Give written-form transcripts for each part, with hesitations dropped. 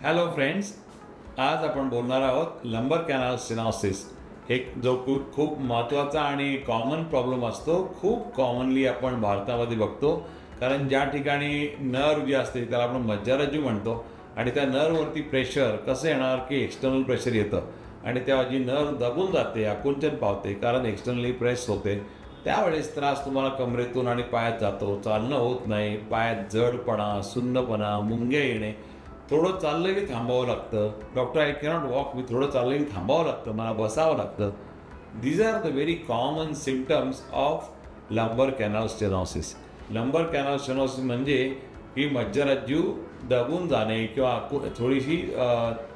Hello friends, आज आपण बोलणार आहोत लंबर कॅनल सिनॉसिस. एक जो खूप महत्त्वाचा आणि कॉमन प्रॉब्लेम असतो. खूप कॉमनली आपण भारतामध्ये बघतो, कारण ज्या ठिकाणी नर्व जी असते त्याला आपण मज्जारज्जू म्हणतो आणि त्या नर्ववरती प्रेशर कसं येणार की एक्सटर्नल प्रेशर येतं आणि तेव्हा जी नर्व दबून जाते, आकुंचन पावते, कारण एक्सटर्नली प्रेस होते. त्यावेळेस त्रास तुम्हाला कमरेतून आणि पायात जातो. चालणं होत नाही, पायात जडपणा, सुन्नपणा, मुंग्या येणे, थोडं चाललं की थांबावं लागतं. डॉक्टर आय कॅनॉट वॉक, मी थोडं चाललं की थांबावं लागतं, मला बसावं लागतं. These are the very common symptoms of lumbar canal stenosis. Lumbar canal स्टेनॉसिस म्हणजे ही मज्जारज्जू दबून जाणे किंवा थोडीशी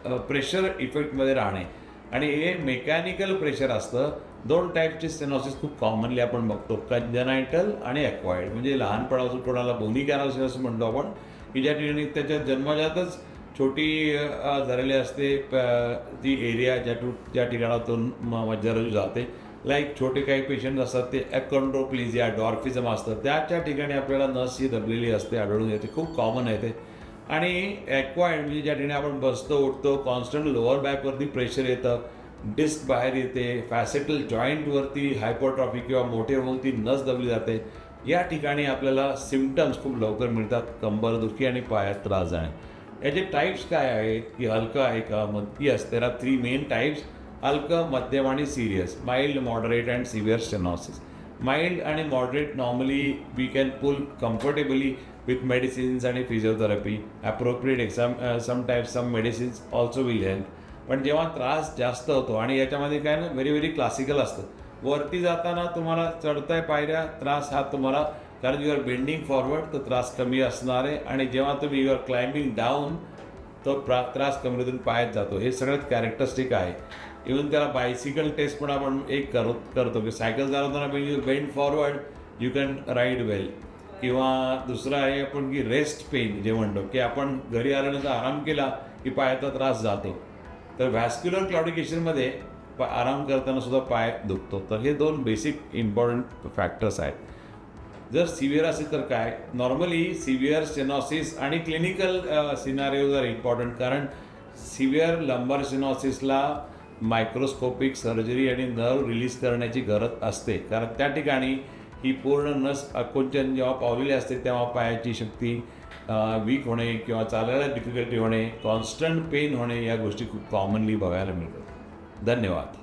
प्रेशर इफेक्टमध्ये राहणे, आणि हे मेकॅनिकल प्रेशर असतं. दोन टाईपचे स्टेनॉसिस खूप कॉमनली आपण बघतो, कंजनायटल आणि ॲक्वायर्ड. म्हणजे लहानपणापासून कोणाला बोनी कॅनल स्टेनॉसिस म्हणतो आपण, की ज्या ठिकाणी त्याच्या जन्मजातच छोटी झालेली असते ती एरिया ज्या ठिकाणातून मज्जारज्जू जाते. लाईक छोटे काही पेशंट असतात ते अकॉन्ड्रोप्लेजिया, डॉर्फिझम असतं, त्याच्या ठिकाणी आपल्याला नस ही दबलेली असते, आढळून येते, खूप कॉमन आहे ते. आणि ॲक्वायर्ड म्हणजे ज्या ठिकाणी आपण बसतो उठतो, कॉन्स्टंट लोअर बॅकवरती प्रेशर येतं, डिस्क बाहेर येते, फॅसेटल जॉईंटवरती हायपरट्रॉफी किंवा मोठे होऊन ती नस दबली जाते. या ठिकाणी आपल्याला सिम्पटम्स खूप लवकर मिळतात, कंबरदुखी आणि पायात त्रास जाणे. याचे टाईप्स काय आहेत, की हलकं आहे का? मग yes, there are 3 main types: हलकं, मध्यम आणि serious. Mild, moderate and severe stenosis. Mild आणि moderate normally we can pull comfortably with medicines आणि physiotherapy. Appropriate sometimes some medicines also will help. पण जेव्हा त्रास जास्त होतो, आणि याच्यामध्ये काय ना, व्हेरी व्हेरी क्लासिकल असतं. वरती जाताना तुम्हाला चढताय पायऱ्या, त्रास हा तुम्हाला, कारण यू आर बेंडिंग फॉरवर्ड, तर त्रास कमी असणार आहे. आणि जेव्हा तुम्ही यू आर क्लाइम्बिंग डाऊन, तो त्रास कमरेतून पायात जातो. हे सगळ्यात कॅरेक्टरिस्टिक आहे. इव्हन त्याला बायसिकल टेस्ट पण आपण एक करतो की सायकल चालवताना when you bend forward you can ride well. किंवा दुसरं आहे आपण की रेस्ट पेन जे म्हणतो, की आपण घरी आल्यानंतर आराम केला की पायाचा त्रास जातो. तर व्हॅस्क्युलर क्लॉडिकेशनमध्ये आराम करताना सुद्धा पाय दुखतो. तर हे 2 बेसिक इम्पॉर्टंट फॅक्टर्स आहेत. जर सिव्हिअर असेल तर काय, नॉर्मली सिव्हिअर स्टेनॉसिस आणि क्लिनिकल सिनारिओज आर इम्पॉर्टंट, कारण सिव्हिअर लंबर स्टेनॉसिसला मायक्रोस्कोपिक सर्जरी आणि नर्व रिलीज करण्याची गरज असते, कारण त्या ठिकाणी ही पूर्ण नस आकुंचन जेव्हा पावलेली असते तेव्हा पायाची शक्ती वीक होणे किंवा चालायला डिफिकल्टी होणे, कॉन्स्टंट पेन होणे, या गोष्टी खूप कॉमनली बघायला मिळतात. धन्यवाद.